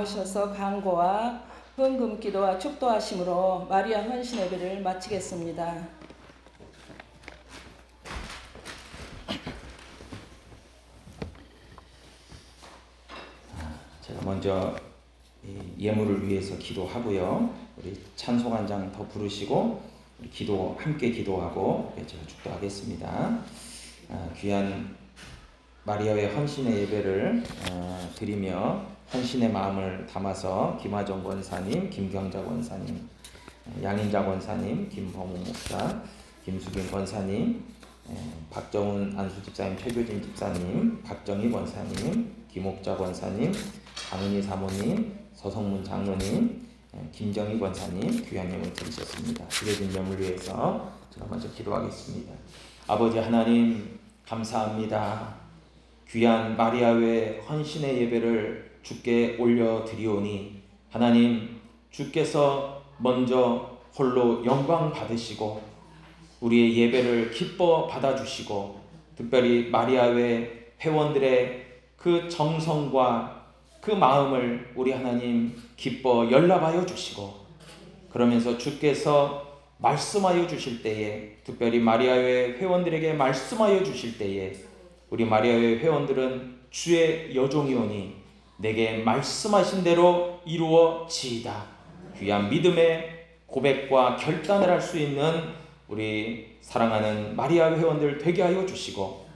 나오셔서 간구와 헌금 기도와 축도하심으로 마리아 헌신 예배를 마치겠습니다. 제가 먼저 이 예물을 위해서 기도하고요. 우리 찬송 한 장 더 부르시고 우리 함께 기도하고 제가 축도하겠습니다. 귀한 마리아의 헌신의 예배를 드리며 헌신의 마음을 담아서 김하정 권사님, 김경자 권사님, 양인자 권사님, 김범우 목사, 김수빈 권사님, 박정훈 안수집사님, 최교진 집사님, 박정희 권사님, 김옥자 권사님, 강은희 사모님, 서성문 장로님, 김정희 권사님 귀한 예물 드리셨습니다. 드려진 예물 위해서 제가 먼저 기도하겠습니다. 아버지 하나님 감사합니다. 귀한 마리아의 헌신의 예배를 주께 올려드리오니 하나님 주께서 먼저 홀로 영광 받으시고 우리의 예배를 기뻐 받아주시고 특별히 마리아의 회원들의 그 정성과 그 마음을 우리 하나님 기뻐 연락하여 주시고 그러면서 주께서 말씀하여 주실 때에 특별히 마리아의 회원들에게 말씀하여 주실 때에 우리 마리아의 회원들은 주의 여종이오니 내게 말씀하신 대로 이루어지이다. 귀한 믿음의 고백과 결단을 할 수 있는 우리 사랑하는 마리아 회원들 되게 하여 주시고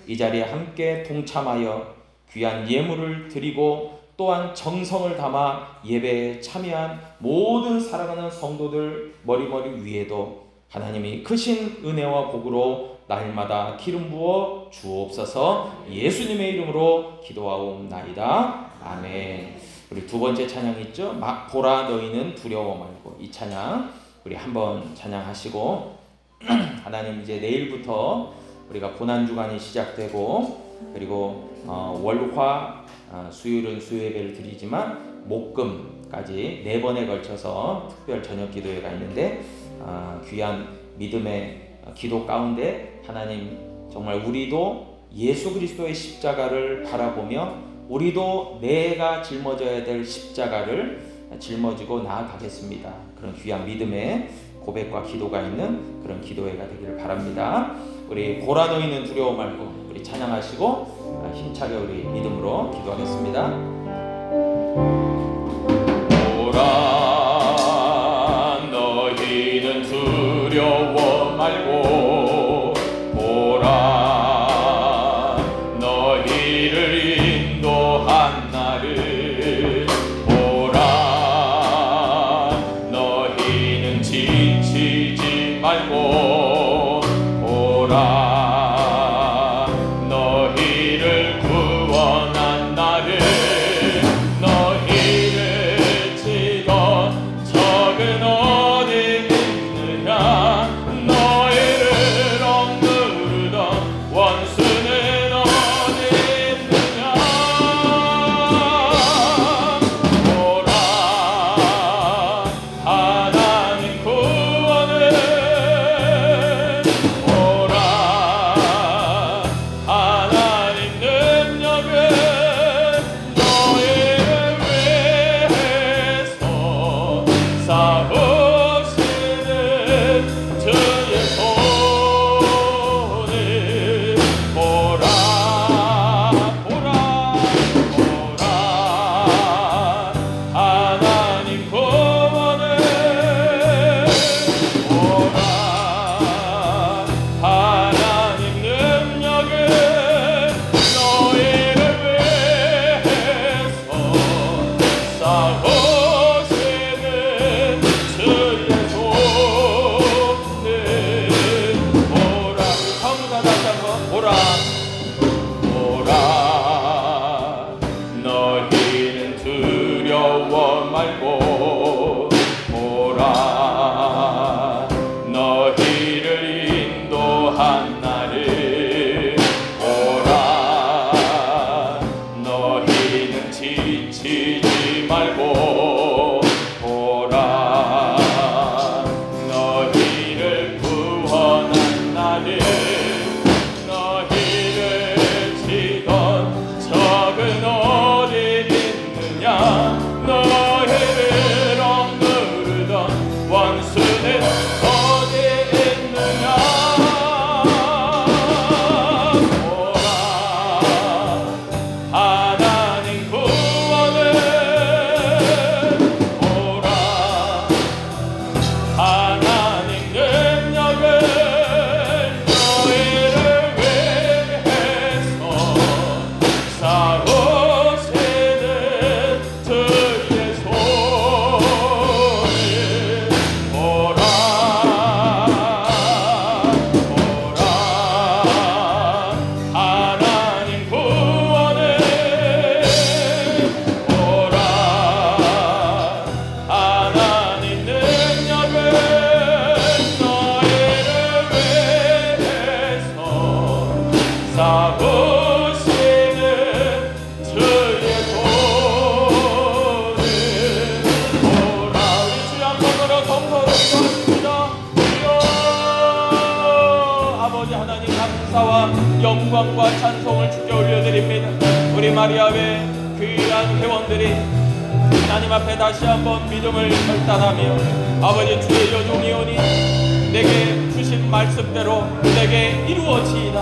이 자리에 함께 동참하여 귀한 예물을 드리고 또한 정성을 담아 예배에 참여한 모든 사랑하는 성도들 머리머리 위에도 하나님이 크신 은혜와 복으로 날마다 기름 부어 주옵소서. 예수님의 이름으로 기도하옵나이다. 아멘. 우리 두 번째 찬양 있죠? 보라 너희는 두려워 말고. 이 찬양 우리 한번 찬양하시고 하나님 이제 내일부터 우리가 고난주간이 시작되고 그리고 월화 수요일은 수요예배를 드리지만 목금까지 4번에 걸쳐서 특별 저녁 기도회가 있는데 귀한 믿음의 기도 가운데 하나님 정말 우리도 예수 그리스도의 십자가를 바라보며 우리도 내가 짊어져야 될 십자가를 짊어지고 나아가겠습니다. 그런 귀한 믿음의 고백과 기도가 있는 그런 기도회가 되기를 바랍니다. 우리 보라 너희는 두려워 말고 우리 찬양하시고 힘차게 우리 믿음으로 기도하겠습니다. 보라 너희는 두려워 말고 보라 너희를 인도한 나를 보라 너희는 지치지 말고 보라 너희를 구원한 나를 너희를 치던 적은 어디 있느냐 너희를 억누르던 원수는 어디 있느냐 보라 하나님 구원을 보라 하나님 능력을 너희를 위해서 싸우시는 주의 손을 보라 보라 보라 하나님 구원을 보라 하나님 능력을 너희를 위해서 싸우시는 주의 손을 보라 성우가 다시 한번 보라 보라 너희는 두려워 말고 보라 너희를 인도한 나를 보라 너희는 지치지 말고 보라 너희를 구원한 나를 너희를 치던 적은 어디 있느냐 영광으로 기도합니다. 주여 아버지 하나님 감사와 영광과 찬송을 주께 올려드립니다. 우리 마리아 외 귀한 회원들이 하나님 앞에 다시 한번 믿음을 결단하며 아버지 주의 여종이오니 내게 주신 말씀대로 내게 이루어지이다.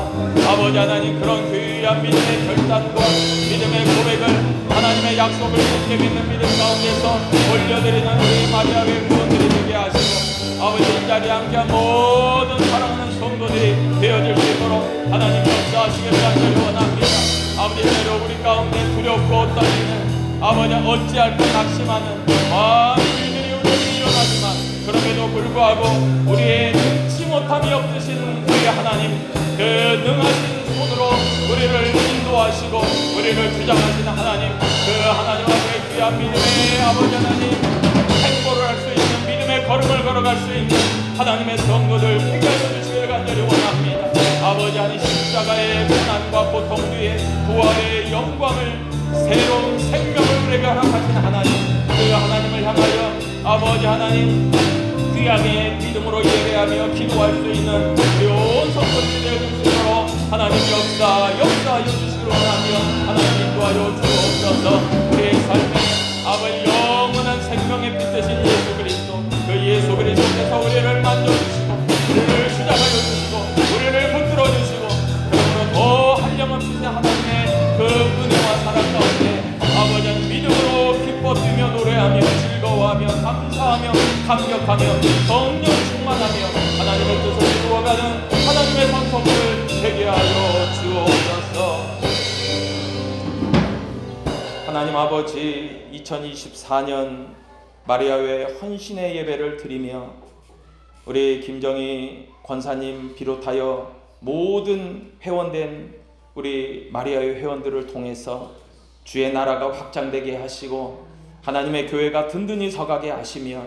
아버지 하나님 그런 귀한 믿음의 결단과 믿음의 고백을 하나님의 약속을 굳게 믿는 믿음 가운데서 올려드리는 우리 마리아의 후원들이 되게 하시고 아버지 이 자리에 함께한 모든 사랑하는 성도들이 되어질 수 있도록 하나님 역사하시길 간절히 원합니다. 아버지 때로 우리 가운데 두렵고 떨리는 아버지 어찌할까 낙심하는 많은 일들이 우리에게 일어나지만 그럼에도 불구하고 우리의 능치 못함이 없으신 우리 하나님 그 능하신 손으로 우리를 인도하시고 우리를 주장하시는 하나님 그 하나님 앞에 귀한 믿음의 아버지 하나님 행보를 할 수 있는 믿음의 걸음을 걸어갈 수 있는 하나님의 성도들 되게 하여 주시길 간절히 원합니다. 아버지 하나님 십자가의 고난과 고통 뒤에 부활의 영광을 새로운 생명을 우리에게 허락하신 하나님 그 하나님을 향하여 아버지 하나님 귀하게 믿음으로 예배하며 기도할 수 있는 우리 온 성도들이 되어 주시도록 하나님 역사하여 주시기를 원하며 하나님 인도하여 주옵소서. 우리의 삶에 아버지 영원한 생명의 빛 되신 예수 그리스도 그 예수 그리스도께서 우리를 만져주시고 우리를 주장하여 주시고 우리를 붙들어 주시고 그러므로 더 한량없으신 하나님의 그 은혜와 사랑 가운데 아버지는 믿음으로 기뻐 뛰며 노래하며 즐거워하며 감사하며 감격하며 성령 충만하며 하나님의 뜻을 이루어가는 하나님의 성도들 되게 하여 주옵소서. 하나님 아버지 2024년 마리아의 헌신의 예배를 드리며 우리 김정희 권사님 비롯하여 모든 회원된 우리 마리아의 회원들을 통해서 주의 나라가 확장되게 하시고 하나님의 교회가 든든히 서가게 하시며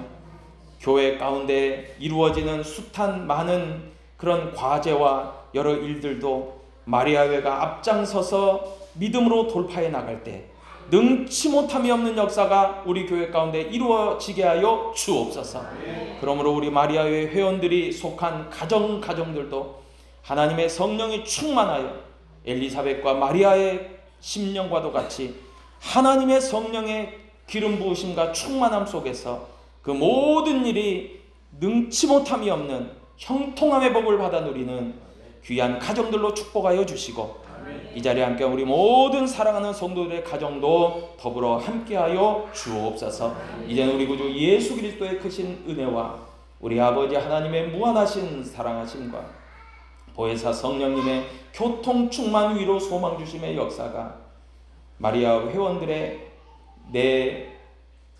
교회 가운데 이루어지는 숱한 많은 그런 과제와 여러 일들도 마리아회가 앞장서서 믿음으로 돌파해 나갈 때 능치 못함이 없는 역사가 우리 교회 가운데 이루어지게 하여 주옵소서. 그러므로 우리 마리아회 회원들이 속한 가정들도 하나님의 성령이 충만하여 엘리사벳과 마리아의 심령과도 같이 하나님의 성령의 기름 부으심과 충만함 속에서 그 모든 일이 능치 못함이 없는 형통함의 복을 받아 누리는 귀한 가정들로 축복하여 주시고 이 자리에 함께 우리 모든 사랑하는 성도들의 가정도 더불어 함께하여 주옵소서. 이제는 우리 구주 예수 그리스도의 크신 은혜와 우리 아버지 하나님의 무한하신 사랑하심과 보혜사 성령님의 교통 충만 위로 소망 주심의 역사가 마리아 회원들의 내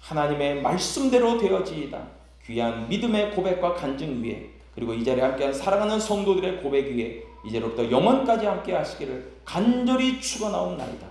하나님의 말씀대로 되어지이다. 귀한 믿음의 고백과 간증 위에 그리고 이 자리에 함께한 사랑하는 성도들의 고백 위에 이제로부터 영원까지 함께 하시기를 간절히 축원하옵나이다.